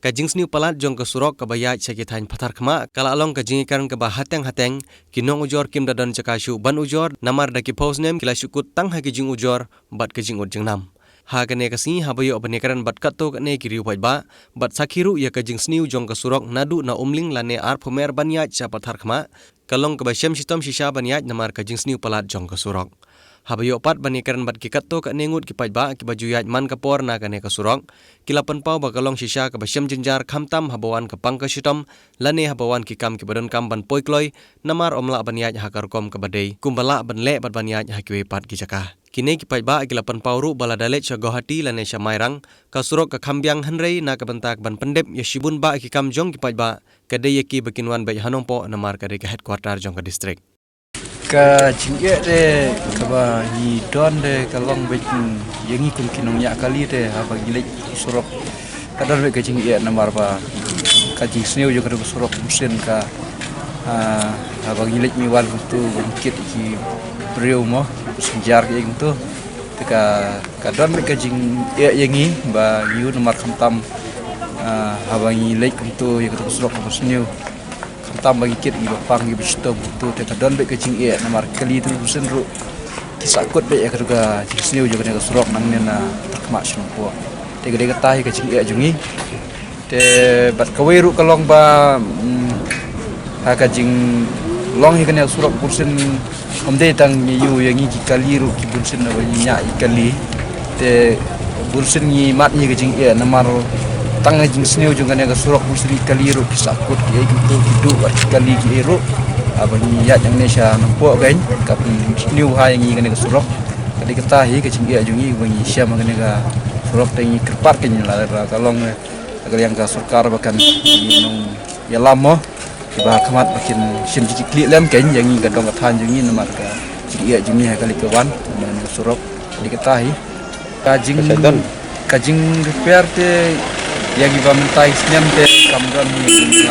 kajing sniu palat jong ke surok ke bayat sekitain patar kema kala along kajing ikan ke bah hateng kinong ujor kim dadan cakasyu ban ujor namar daki pausnem kila syukut tang ha kajing ujor bat kajing ud jengnam ha kane kasi habayo benekaran bat kato kane kiriu ba bat sakhiru ya kajing sniu jong ke surok nadu na umling lane ar phomer banyat cha patar kema kalong ke basyam sitom shisha banyat namar kajing sniu palat jong ke surok habayo pat banikaran bat kikato ka nengut kipaj ba ki bajuyat man kapor na kane ka surok kilapan pau bakalong shisha ka basyam jinjar khamtam habawan ka pangka sitom lane habawan ki kam ki badan kam ban poikloi namar omla banyat hakar kom ka badai kumbala banle bat banyat hakiwe pat ki jaka kine kipaj ba kilapan pau ru bala dalet cha Guwahati lane sha mairang ka surok ka khambyang hanrei na ka bantak ban pendep ya shibun ba ki kam jong kipaj ba kadai yaki bakinwan ba hanongpo namar kadai ka headquarter jong ka district ka jingye de ka ba hi don de ka long bek yengi kum kinong ya kali de ha bagi lek surok kadar be ka jingye namar ba ka jing sneu jo ka surok musin ka ha bagi lek mi wal tu bangkit ki breu mo sejar ke tu ka don be ka jing yengi ba yu namar khamtam ha bagi lek tu ya ka surok musneu tam bagi kit gi bapang gi bistom tu te kadon be kecing namar kali tu busen ru kisakut be ya keduga jisneu juga ne surok nang ne na takma sempo te gede katai kecing jungi te bat kawai ru kalong ba ha kajing long hi kene surok busen omde tang yu yang gi kali ru ki busen na nya kali te busen ni mat ni kecing namar tang jing sneu juga ne surok musri kali ru kisakut ye gitu hidu kali ki ru abani ya yang nesha nampo gain kap sneu ha yang ngene surok kali ketahi ke jing jungi bani syam ngene ga surok tangi kerpat ke nyala kalong agar yang ka surkar bakan nong ya lamo ba khamat bakin shin ji kli lem ken yang ngi gadong kathan jungi namar ka jing jungi ha kali kawan surok kali ketahi kajing repair te yang iba mentai snem te kamdon ni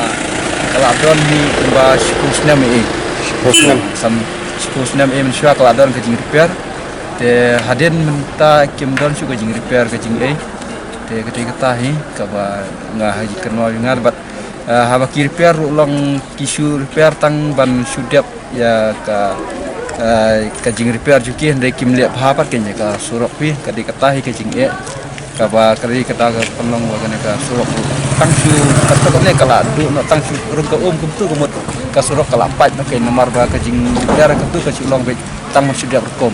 kala don ni ba snem snem mensua kala don ke jing repair te haden menta kimdon su ke jing repair ke jing te ketika tahi ka ba nga haji kenal ngar bat haba ki repair long kisu repair tang ban sudap ya ka jing repair juki ndai kimle bhapat ke ka surok pi ketika tahi ke jing kaba kali kata penong bagan ka surok tang su kata ne kala du no tang su rung ka kumtu kumut ka surok kala pat no ke nomor ba ka jing dar ka tu ka silong be tang masih dia berkom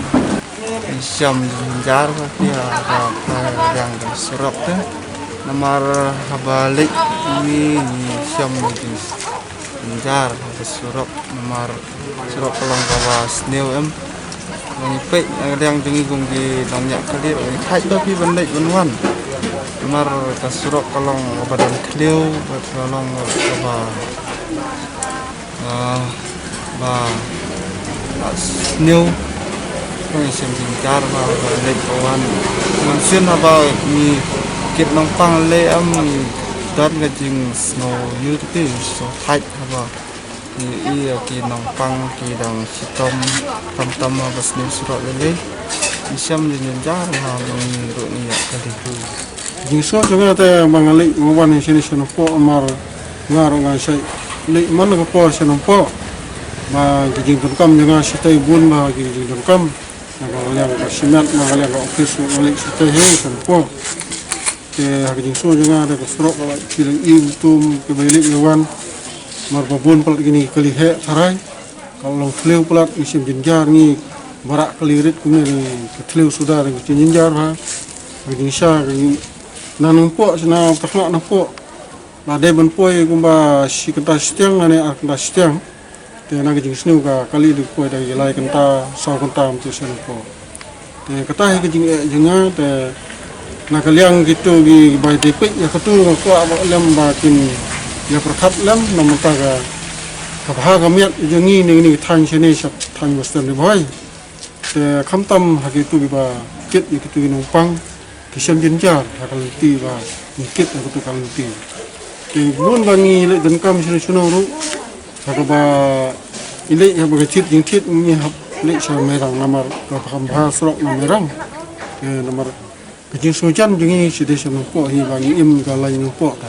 syam jar ka ya yang surok te nomor habalik ni syam jar ka surok nomor surok kolong ka sneu pe yang jungi gunggi nongnya kali khai tapi bandai banwan mar kasurok kolong badan kliu kolong ba new koi semjingkar ba lek kawan mansin apa ni kit nongpang le am dan ngajing snow yuti so tight apa iya ki nongpang ki dang sitom tam bas ni surok lele isyam jenjar ha ni ro ni ya kali tu jingso juga te mangali ngawan sini sono po mar ngaro ngai sai le man ko po sono po ma jing kam juga sitai bun ma jing kam na yang simat ma yang office ngalik sitai he sono po ke jingso juga ada surok ba kilang tum ke balik ngawan mar babun pal gini kali he sarai kalau kleu pelat isim jinjar ni barak kelirit ni kleu sudah dengan jinjar ha begini sya nanumpok sana taknak nampok lade benpoi kumba si kenta stiang ane kenta stiang te na gijing sneu ka kali du poi dari lai kenta sau kenta mtu senpo te kata he gijing jenga te na kaliang gitu gi bai tepik ya ketu ko lem bakin ya perkat lem namta ga kabha gamiat jengi ni thang sene sap thang western ni boy te khamtam hagitu ba kit gitu numpang kisam jinjar hakal ti ba kit aku kal ti ke bun bangi le dan kam sini suno ru hakaba ile ya ba kit jing kit ni hab le sa merang namar ka khamha surok na merang ke namar kejing sujan jengi side sama po hi bangi im ga lai no po ta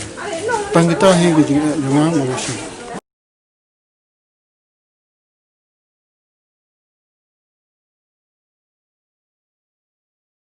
tang kita hi gijing junga manusia